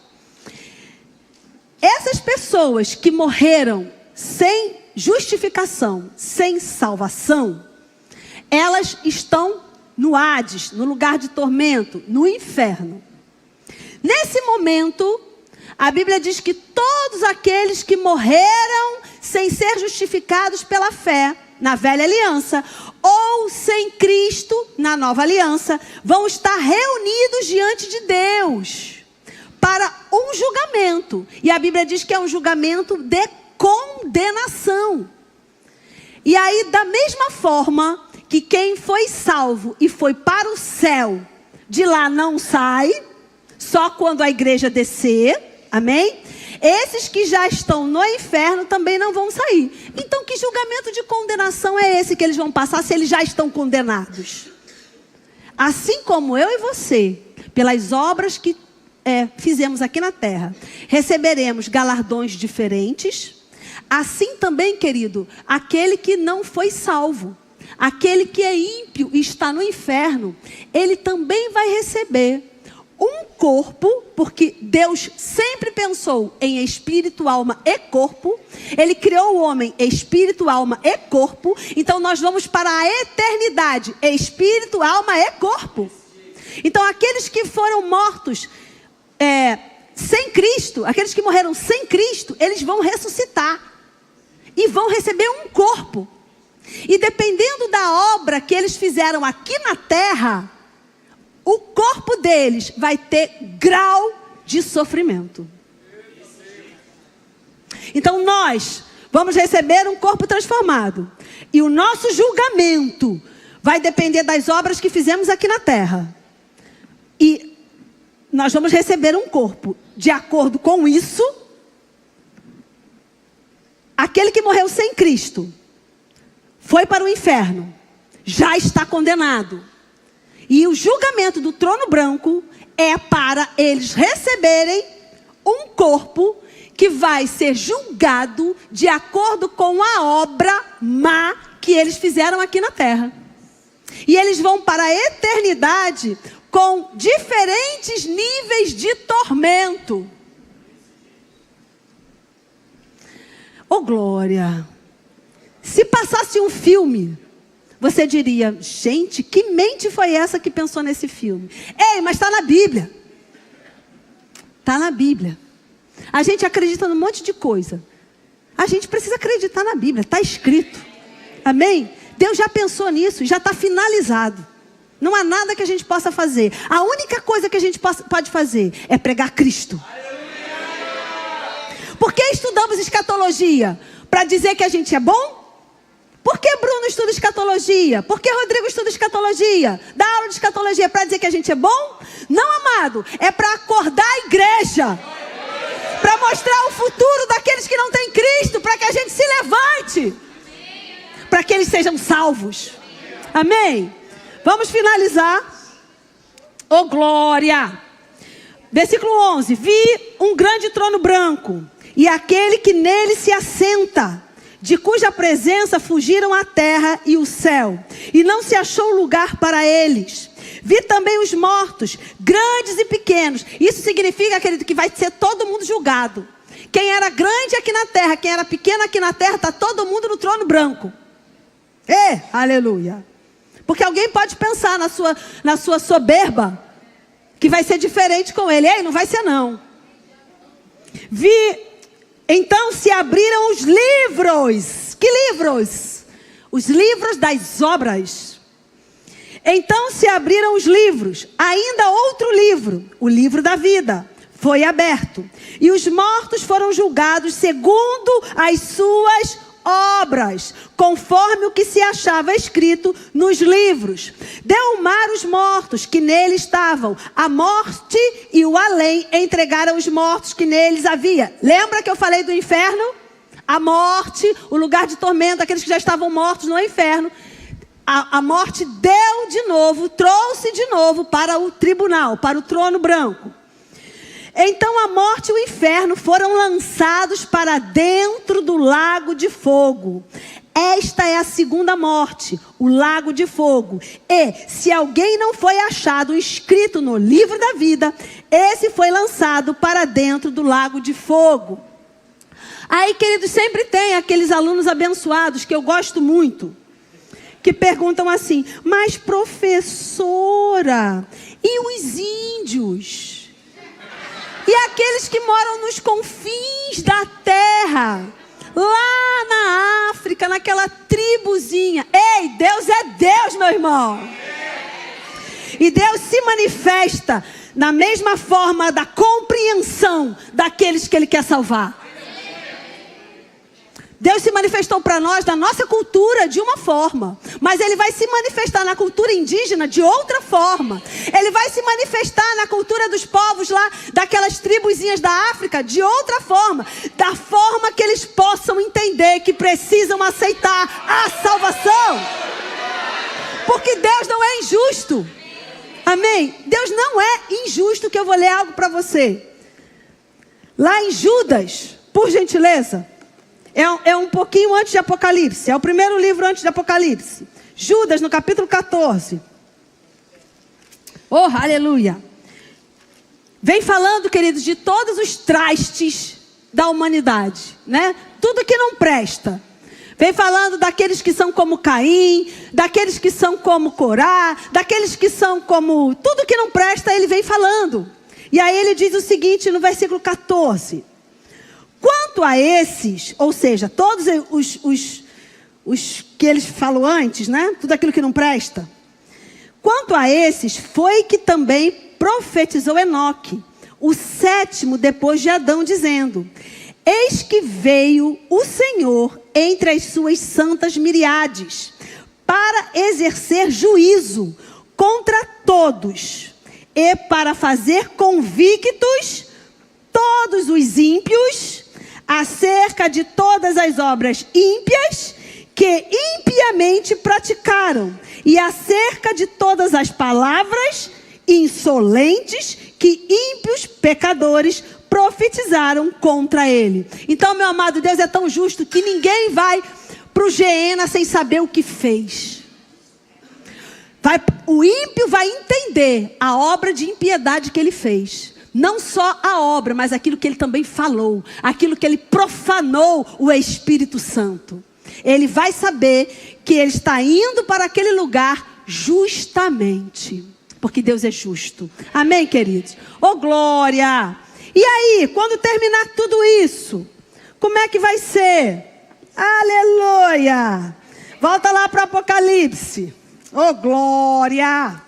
Essas pessoas que morreram sem justificação, sem salvação, elas estão no Hades, no lugar de tormento, no inferno. Nesse momento, a Bíblia diz que todos aqueles que morreram sem ser justificados pela fé na velha aliança, ou sem Cristo na nova aliança, vão estar reunidos diante de Deus para um julgamento. E a Bíblia diz que é um julgamento de condenação. E aí, da mesma forma que quem foi salvo e foi para o céu, de lá não sai, só quando a igreja descer, amém? Esses que já estão no inferno também não vão sair. Então, que julgamento de condenação é esse que eles vão passar se eles já estão condenados? Assim como eu e você, pelas obras que fizemos aqui na terra, receberemos galardões diferentes. Assim também, querido, aquele que não foi salvo, aquele que é ímpio e está no inferno, ele também vai receber um corpo, porque Deus sempre pensou em espírito, alma e corpo. Ele criou o homem espírito, alma e corpo. Então nós vamos para a eternidade, espírito, alma e corpo. Então aqueles que foram mortos sem Cristo, aqueles que morreram sem Cristo, eles vão ressuscitar e vão receber um corpo. E dependendo da obra que eles fizeram aqui na terra, o corpo deles vai ter grau de sofrimento. Então nós vamos receber um corpo transformado. E o nosso julgamento vai depender das obras que fizemos aqui na terra. E nós vamos receber um corpo. De acordo com isso, aquele que morreu sem Cristo foi para o inferno, já está condenado. E o julgamento do trono branco é para eles receberem um corpo que vai ser julgado de acordo com a obra má que eles fizeram aqui na terra. E eles vão para a eternidade com diferentes níveis de tormento. Oh, glória! Se passasse um filme, você diria, gente, que mente foi essa que pensou nesse filme? Ei, mas está na Bíblia. Está na Bíblia. A gente acredita num monte de coisa. A gente precisa acreditar na Bíblia, está escrito. Amém? Deus já pensou nisso, já está finalizado. Não há nada que a gente possa fazer. A única coisa que a gente pode fazer é pregar Cristo. Por que estudamos escatologia? Para dizer que a gente é bom? Por que Bruno estuda escatologia? Por que Rodrigo estuda escatologia? Dá aula de escatologia para dizer que a gente é bom? Não, amado. É para acordar a igreja. Para mostrar o futuro daqueles que não têm Cristo. Para que a gente se levante. Para que eles sejam salvos. Amém? Vamos finalizar. Oh, glória! Versículo 11. Vi um grande trono branco. E aquele que nele se assenta, de cuja presença fugiram a terra e o céu, e não se achou lugar para eles. Vi também os mortos, grandes e pequenos. Isso significa, querido, que vai ser todo mundo julgado. Quem era grande aqui na terra, quem era pequeno aqui na terra, está todo mundo no trono branco. Aleluia. Porque alguém pode pensar na sua soberba, que vai ser diferente com ele. Ei, não vai ser não. Então se abriram os livros. Que livros? Os livros das obras. Então se abriram os livros. Ainda outro livro, o livro da vida, foi aberto. E os mortos foram julgados segundo as suas obras, conforme o que se achava escrito nos livros. Deu o mar os mortos que nele estavam. A morte e o além entregaram os mortos que neles havia. Lembra que eu falei do inferno? A morte, o lugar de tormento, aqueles que já estavam mortos no inferno. A morte deu de novo, trouxe de novo para o tribunal, para o trono branco. Então a morte e o inferno foram lançados para dentro do lago de fogo. Esta é a segunda morte, o lago de fogo. E se alguém não foi achado escrito no livro da vida, esse foi lançado para dentro do lago de fogo. Aí, queridos, sempre tem aqueles alunos abençoados que eu gosto muito, que perguntam assim: mas professora, e os índios? E aqueles que moram nos confins da terra, lá na África, naquela tribuzinha. Ei, Deus é Deus, meu irmão. E Deus se manifesta na mesma forma da compreensão daqueles que Ele quer salvar. Deus se manifestou para nós, da nossa cultura, de uma forma. Mas Ele vai se manifestar na cultura indígena de outra forma. Ele vai se manifestar na cultura dos povos lá, daquelas tribuzinhas da África, de outra forma. Da forma que eles possam entender que precisam aceitar a salvação. Porque Deus não é injusto. Amém? Deus não é injusto, que eu vou ler algo para você. Lá em Judas, por gentileza. É um pouquinho antes de Apocalipse. É o primeiro livro antes de Apocalipse. Judas, no capítulo 14. Oh, aleluia. Vem falando, queridos, de todos os trastes da humanidade, né? Tudo que não presta. Vem falando daqueles que são como Caim, daqueles que são como Corá, daqueles que são como... Tudo que não presta, ele vem falando. E aí ele diz o seguinte no versículo 14. Quanto a esses, ou seja, todos os que ele falou antes, né? Tudo aquilo que não presta. Quanto a esses, foi que também profetizou Enoque, o sétimo depois de Adão, dizendo: eis que veio o Senhor entre as suas santas miríades, para exercer juízo contra todos, e para fazer convictos todos os ímpios, acerca de todas as obras ímpias que impiamente praticaram, e acerca de todas as palavras insolentes que ímpios pecadores profetizaram contra ele. Então, meu amado, Deus é tão justo que ninguém vai para o Geena sem saber o que fez. O ímpio vai entender a obra de impiedade que ele fez. Não só a obra, mas aquilo que ele também falou, aquilo que ele profanou o Espírito Santo. Ele vai saber que ele está indo para aquele lugar justamente, porque Deus é justo. Amém, queridos? Oh, glória! E aí, quando terminar tudo isso, como é que vai ser? Aleluia! Volta lá para o Apocalipse. Oh, glória!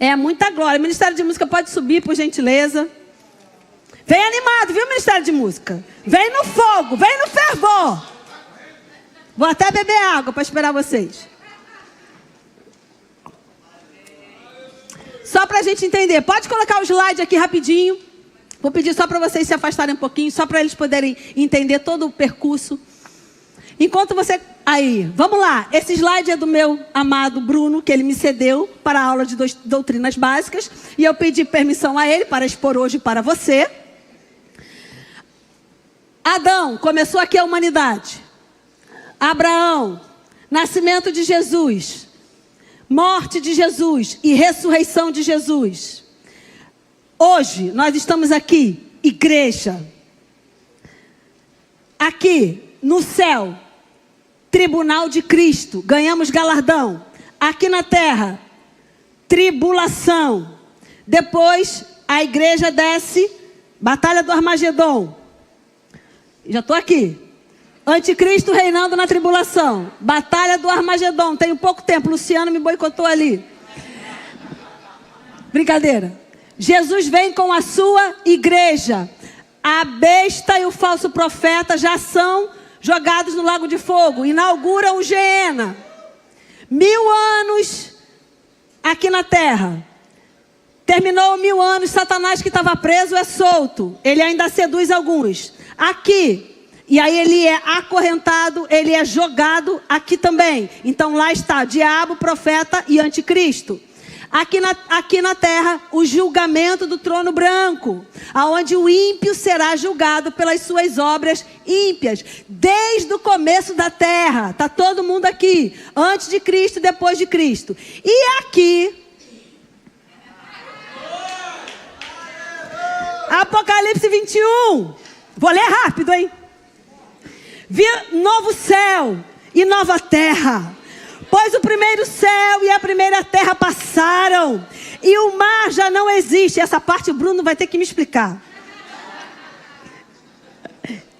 É muita glória. O Ministério de Música pode subir, por gentileza. Vem animado, viu, Ministério de Música? Vem no fogo, vem no fervor. Vou até beber água para esperar vocês. Só para a gente entender. Pode colocar o slide aqui rapidinho. Vou pedir só para vocês se afastarem um pouquinho, só para eles poderem entender todo o percurso. Enquanto você... Aí, vamos lá. Esse slide é do meu amado Bruno, que ele me cedeu para a aula de doutrinas básicas. E eu pedi permissão a ele para expor hoje para você. Adão, começou aqui a humanidade. Abraão, nascimento de Jesus, morte de Jesus e ressurreição de Jesus. Hoje, nós estamos aqui, igreja. Aqui, no céu, tribunal de Cristo, ganhamos galardão. Aqui na terra, tribulação. Depois, a igreja desce, batalha do Armagedon. Já estou aqui. Anticristo reinando na tribulação. Batalha do Armagedon. Tenho pouco tempo. Luciano me boicotou ali. Brincadeira. Jesus vem com a sua igreja. A besta e o falso profeta já são jogados no lago de fogo. Inauguram o Geena. 1000 anos aqui na terra. Terminou 1000 anos. Satanás que estava preso é solto. Ele ainda seduz alguns. Aqui. E aí ele é acorrentado, ele é jogado aqui também. Então lá está diabo, profeta e anticristo. Aqui na terra, o julgamento do trono branco, aonde o ímpio será julgado pelas suas obras ímpias, desde o começo da terra. Está todo mundo aqui, antes de Cristo e depois de Cristo. E aqui, Apocalipse 21, vou ler rápido, hein? Vi novo céu e nova terra, pois o primeiro céu e a primeira terra passaram, e o mar já não existe. Essa parte o Bruno vai ter que me explicar.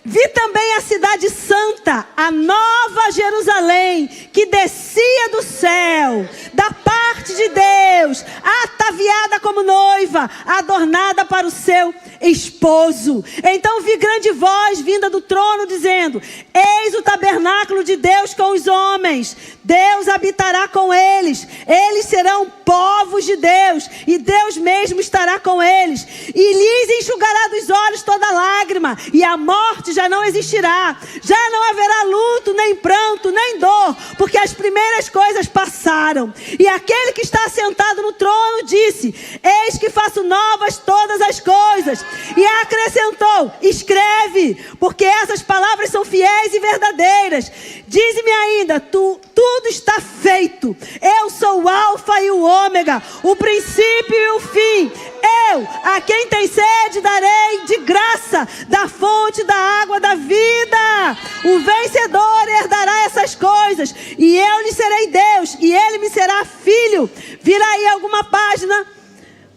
Vi também a cidade santa, a nova Jerusalém, que descia do céu, da parte de Deus, ataviada como noiva, adornada para o seu esposo. Então vi grande voz vinda do trono, dizendo: eis o tabernáculo de Deus com os homens. Deus habitará com eles. Eles serão povos de Deus, e Deus mesmo estará com eles. E lhes enxugará dos olhos toda lágrima, e a morte já não existirá. Já não haverá luto, nem pranto, nem dor, porque as primeiras coisas passaram. E aquele que está sentado no trono disse: eis que faço novas todas as coisas. E acrescentou: escreve, porque essas palavras são fiéis e verdadeiras. Dize-me ainda: tudo está feito. Eu sou o alfa e o ômega, o princípio e o fim. Eu, a quem tem sede, darei de graça da fonte da água da vida. O vencedor herdará essas coisas, e eu lhe serei Deus, e ele me será filho. Vira aí alguma página.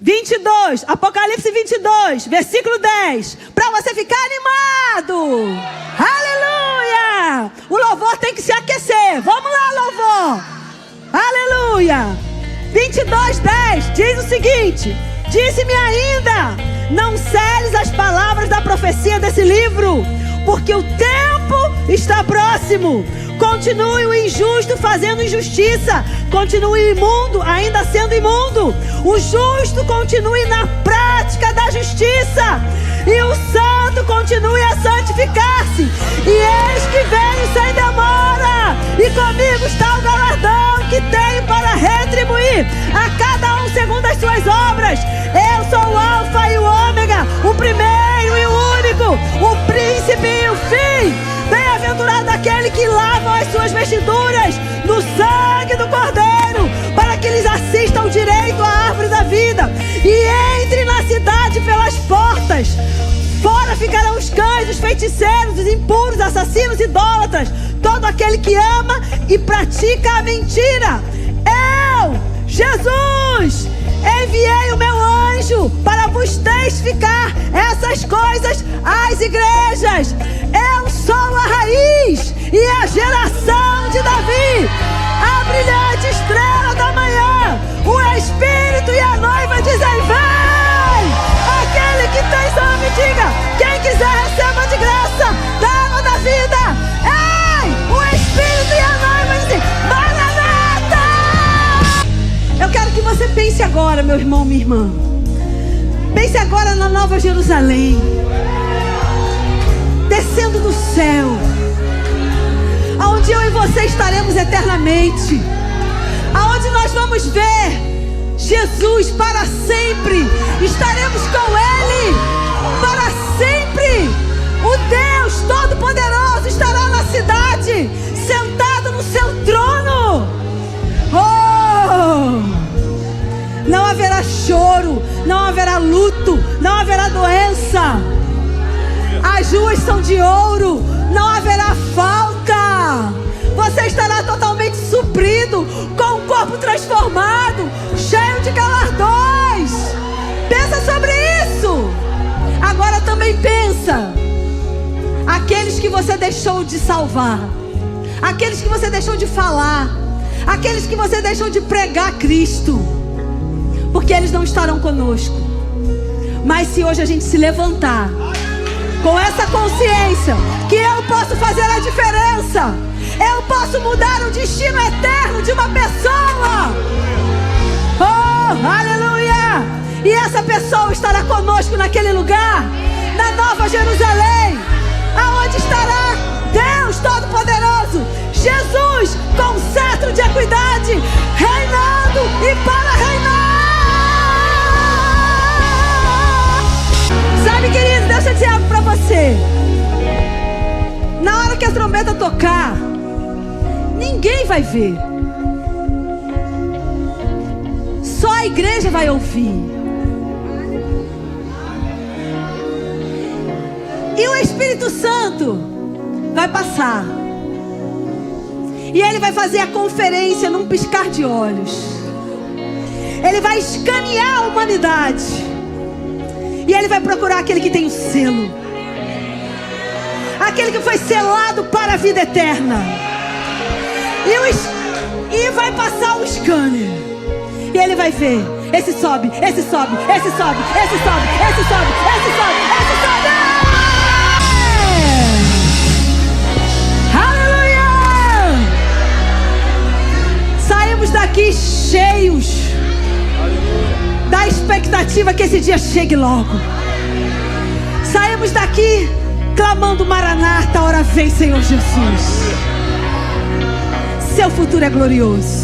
22, Apocalipse 22, versículo 10, para você ficar animado. Aleluia! O louvor tem que se aquecer. Vamos lá, louvor. Aleluia! 22, 10, diz o seguinte: disse-me ainda: não seles as palavras da profecia desse livro, porque o tempo está próximo. Continue o injusto fazendo injustiça, continue o imundo ainda sendo imundo, o justo continue na prática da justiça, e o santo continue a santificar-se. E eis que venho sem demora, e comigo está o galardão que tenho para retribuir a cada um segundo as suas obras. Eu sou o alfa e o ômega, o primeiro e o único, o príncipe e o fim. Bem-aventurado aquele que lava as suas vestiduras no sangue do Cordeiro, para que lhes assistam direito à árvore da vida, e entre na cidade pelas portas. Fora ficarão os cães, os feiticeiros, os impuros, assassinos, idólatras, todo aquele que ama e pratica a mentira. Eu, Jesus, enviei o meu anjo para vos testificar essas coisas às igrejas. Eu sou a raiz e a geração de Davi, a brilhante estrela da manhã. O Espírito e a noiva dizem: vem! Aquele que tem só me diga: quem quiser receba de graça da água da vida. Ei! O Espírito pense agora, meu irmão, minha irmã. Pense agora na Nova Jerusalém, descendo do céu, aonde eu e você estaremos eternamente, aonde nós vamos ver Jesus para sempre. Estaremos com Ele para sempre. O Deus Todo-Poderoso estará na cidade, sentado no seu trono. Oh! Não haverá choro, não haverá luto, não haverá doença. As ruas são de ouro, não haverá falta. Você estará totalmente suprido, com o corpo transformado, cheio de galardões. Pensa sobre isso. Agora também pensa: aqueles que você deixou de salvar, aqueles que você deixou de falar, aqueles que você deixou de pregar Cristo, porque eles não estarão conosco. Mas se hoje a gente se levantar com essa consciência que eu posso fazer a diferença, eu posso mudar o destino eterno de uma pessoa. Oh, aleluia! E essa pessoa estará conosco naquele lugar, na Nova Jerusalém, aonde estará Deus Todo-Poderoso, Jesus com cetro de equidade, reinando e para reinar. Sabe, querido, deixa eu dizer algo para você. Na hora que a trombeta tocar, ninguém vai ver, só a igreja vai ouvir. E o Espírito Santo vai passar, e ele vai fazer a conferência num piscar de olhos. Ele vai escanear a humanidade, e ele vai procurar aquele que tem o selo, aquele que foi selado para a vida eterna. E vai passar o scanner, e ele vai ver: esse sobe, esse sobe, esse sobe, esse sobe, esse sobe, esse sobe, esse sobe. Aleluia! Saímos daqui cheios da expectativa que esse dia chegue logo. Saímos daqui clamando: Maranata, hora vem, Senhor Jesus. Seu futuro é glorioso.